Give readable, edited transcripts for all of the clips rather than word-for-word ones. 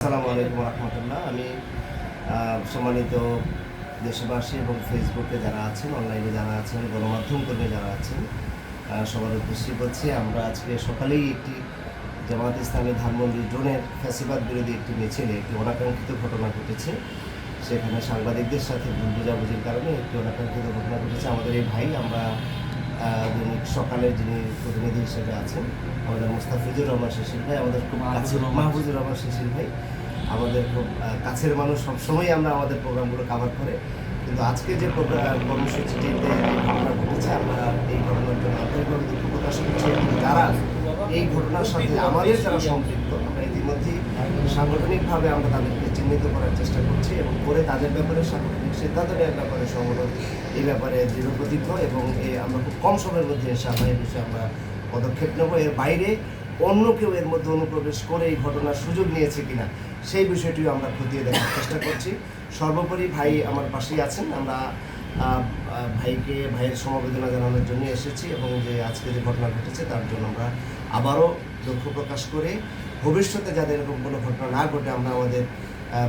আসসালামু আলাইকুম রহমতুল্লাহ। আমি সম্মানিত দেশবাসী এবং ফেসবুকে যারা আছেন, অনলাইনে যারা আছেন, গণমাধ্যম কর্মী যারা আছেন, সবার উদ্দেশ্যে বলছি, আমরা আজকে সকালেই একটি জামায়াত ইসলামী ধানমন্ডি জোনের ফ্যাসিবাদ বিরোধী একটি মিছিলে একটি অনাকাঙ্ক্ষিত ঘটনা ঘটেছে। সেখানে সাংবাদিকদের সাথে ভুল বোঝাবুঝির কারণে একটি অনাকাঙ্ক্ষিত ঘটনা ঘটেছে। আমাদের এই ভাই, আমরা দৈনিক সকালের যিনি প্রতিনিধি হিসেবে আছেন, আমাদের মুস্তাফিজুর রহমান শিশির ভাই, আমাদের খুব কাছের মাহফুজুর রহমান শিশির ভাই, আমাদের খুব কাছের মানুষ, সবসময় আমরা আমাদের প্রোগ্রামগুলো কাভার করে। কিন্তু আজকে যে কর্মসূচিটিতে যে ঘটনা ঘটেছে, আমরা এই ঘটনার জন্য আন্তরিকভাবে দুঃখ প্রকাশ করছি। যারা এই ঘটনার সাথে আমাদের যারা সম্পৃক্ত, আমরা ইতিমধ্যেই সাংগঠনিকভাবে আমরা তাদেরকে চিহ্নিত করার চেষ্টা করছি এবং করে তাদের ব্যাপারে সাংগঠনিক সিদ্ধান্ত নেওয়ার ব্যাপারে সংগঠন এই ব্যাপারে দৃঢ় প্রতিজ্ঞ এবং আমরা খুব কম সময়ের মধ্যে ইনশাআল্লাহ এই বিষয়ে আমরা পদক্ষেপ নেব। এর বাইরে অন্য কেউ এর মধ্যে অনুপ্রবেশ করে এই ঘটনার সুযোগ নিয়েছে কিনা সেই বিষয়টিও আমরা খতিয়ে দেখার চেষ্টা করছি। সর্বোপরি ভাই আমার পাশেই আছেন। আমরা ভাইয়ের সমবেদনা জানানোর জন্য এসেছি এবং যে আজকে যে ঘটনা ঘটেছে তার জন্য আমরা আবারও দুঃখ প্রকাশ করে ভবিষ্যতে যাতে এরকম কোনো ঘটনা না ঘটে, আমরা আমাদের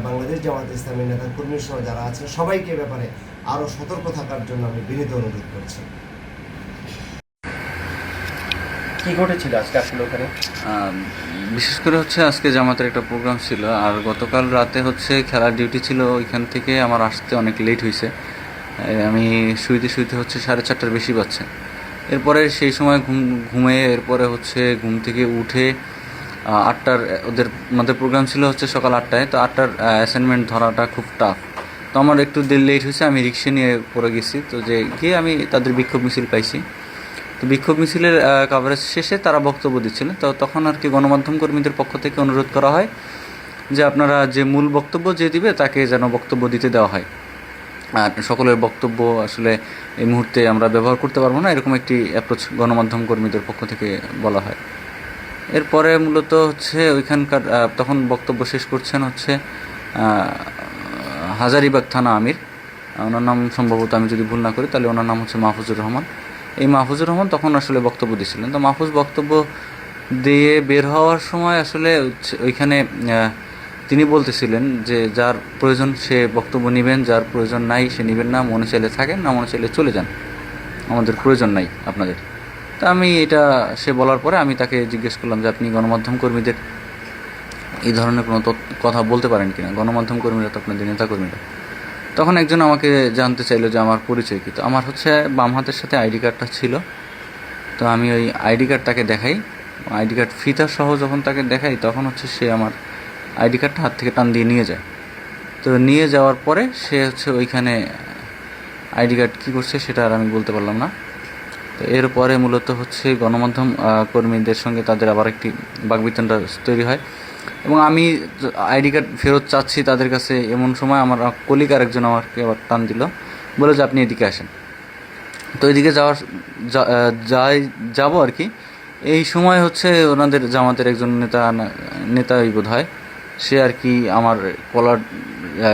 বাংলাদেশ জামায়াত ইসলামী নেতা কর্মী সহ যারা আছেন সবাইকে ব্যাপারে আরও সতর্ক থাকার জন্য আমি বিনীত অনুরোধ করছি। কি ঘটেছিল আজকে আসলে ওখানে? বিশেষ করে হচ্ছে আজকে জামাতের একটা প্রোগ্রাম ছিল, আর গতকাল রাতে হচ্ছে খেলার ডিউটি ছিল। ওইখান থেকে আমার আসতে অনেক লেট হয়েছে। আমি শুইতে হচ্ছে 4:30টার বেশি বাজছে। এরপরে সেই সময় ঘুমিয়ে এরপরে হচ্ছে ঘুম থেকে উঠে 8টার ওদের প্রোগ্রাম ছিল হচ্ছে সকাল 8টায়। তো 8টার অ্যাসাইনমেন্ট ধরাটা খুব টাফ। তো আমার একটু লেট হয়েছে, আমি রিক্সা নিয়ে পড়ে গেছি। তো যে গিয়ে আমি তাদের বিক্ষোভ মিছিল পাইছি। তো বিক্ষোভ মিছিলের কভারেজ শেষে তারা বক্তব্য দিচ্ছিলেন। তো তখন আর কি গণমাধ্যম কর্মীদের পক্ষ থেকে অনুরোধ করা হয় যে আপনারা যে মূল বক্তব্য যে দিবে তাকে যেন বক্তব্য দিতে দেওয়া হয়, আর সকলের বক্তব্য আসলে এই মুহূর্তে আমরা ব্যবহার করতে পারবো না, এরকম একটি অ্যাপ্রোচ গণমাধ্যম কর্মীদের পক্ষ থেকে বলা হয়। এরপরে মূলত হচ্ছে ওইখানকার তখন বক্তব্য শেষ করছেন হচ্ছে হাজারীবাগ থানা আমির, ওনার নাম সম্ভবত, আমি যদি ভুল না করি তাহলে ওনার নাম হচ্ছে মাহফুজুর রহমান। এই মাহফুজুর রহমান তখন আসলে বক্তব্য দিয়েছিলেন। তো মাহফুজ বক্তব্য দিয়ে বের হওয়ার সময় আসলে ওইখানে তিনি বলতেছিলেন যে যার প্রয়োজন সে বক্তব্য নেবেন, যার প্রয়োজন নাই সে নেবেন না, মনে চাইলে থাকেন, না মনে চাইলে চলে যান, আমাদের প্রয়োজন নাই আপনাদের। তা আমি এটা সে বলার পরে আমি তাকে জিজ্ঞেস করলাম যে আপনি গণমাধ্যম কর্মীদের এই ধরনের কোনো কথা বলতে পারেন কিনা, গণমাধ্যম কর্মীরা তো আপনাদের নেতাকর্মীরা। তখন একজন আমাকে জানতে চাইলো যে আমার পরিচয় কী। তো আমার হচ্ছে বাম হাতের সাথে আইডি কার্ডটা ছিল। তো আমি ওই আইডি কার্ড তাকে দেখাই, আইডি কার্ড ফিতা সহ যখন তাকে দেখাই তখন হচ্ছে সে আমার আইডি কার্ডটা হাত থেকে টান দিয়ে নিয়ে যায়। তো নিয়ে যাওয়ার পরে সে হচ্ছে ওইখানে আইডি কার্ড কী করছে সেটা আর আমি বলতে পারলাম না। তো এরপরে মূলত হচ্ছে গণমাধ্যম কর্মীদের সঙ্গে তাদের আবার একটি বাকবিতণ্ডা তৈরি হয় এবং আমি আইডি কার্ড ফেরত চাচ্ছি তাদের কাছে। এমন সময় আমার কলিগ আরেকজন আমাকে আবার টান দিল, বলে যে আপনি এদিকে আসেন। তো এদিকে যাবো আর কি। এই সময় হচ্ছে ওনাদের জামাতের একজন নেতাই বোধ হয়, সে আর কি আমার কলার,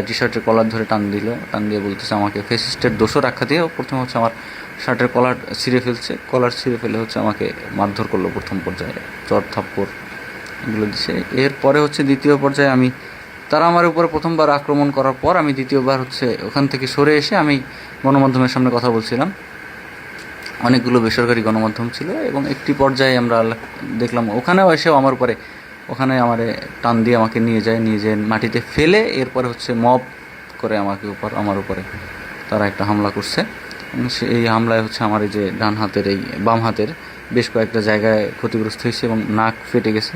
টি শার্টের কলার ধরে টান দিয়ে বলতেছে আমাকে ফেসিস্টের দোষর আখ্যা দিয়ে প্রথমে হচ্ছে আমার শার্টের কলার ছিঁড়ে ফেলে হচ্ছে আমাকে মারধর করলো। প্রথম পর্যায়ে চড় থাপ্পড় এগুলো দিছে। এরপরে হচ্ছে দ্বিতীয় পর্যায়ে তারা আমার উপরে প্রথমবার আক্রমণ করার পর আমি দ্বিতীয়বার হচ্ছে ওখান থেকে সরে এসে আমি গণমাধ্যমের সামনে কথা বলছিলাম। অনেকগুলো বেসরকারি গণমাধ্যম ছিল এবং একটি পর্যায়ে আমরা দেখলাম ওখানেও এসেও ওখানে আমার টান দিয়ে আমাকে নিয়ে যায় মাটিতে ফেলে এরপরে হচ্ছে মব করে আমার উপরে তারা একটা হামলা করছে। এই হামলায় হচ্ছে আমার এই যে বাম হাতের বেশ কয়েকটা জায়গায় ক্ষতিগ্রস্ত হয়েছে এবং নাক ফেটে গেছে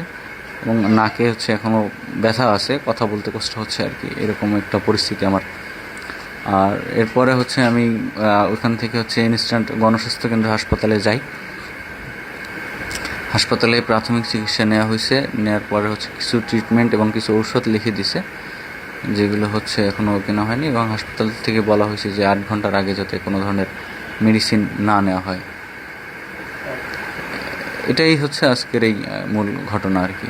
এবং নাকে হচ্ছে এখনও ব্যথা আছে, কথা বলতে কষ্ট হচ্ছে আর কি, এরকম একটা পরিস্থিতি আমার। আর এরপরে হচ্ছে আমি ওখান থেকে হচ্ছে ইনস্ট্যান্ট গণস্বাস্থ্য কেন্দ্র হাসপাতালে যাই। হাসপাতালে প্রাথমিক চিকিৎসা নেওয়ার পরে হচ্ছে কিছু ট্রিটমেন্ট এবং কিছু ঔষধ লিখে দিছে, যেগুলো হচ্ছে এখনও কেনা হয়নি এবং হাসপাতাল থেকে বলা হয়েছে যে 8 ঘন্টার আগে যাতে কোনো ধরনের মেডিসিন না নেওয়া হয়। এটাই হচ্ছে আজকের এই মূল ঘটনা আর কি।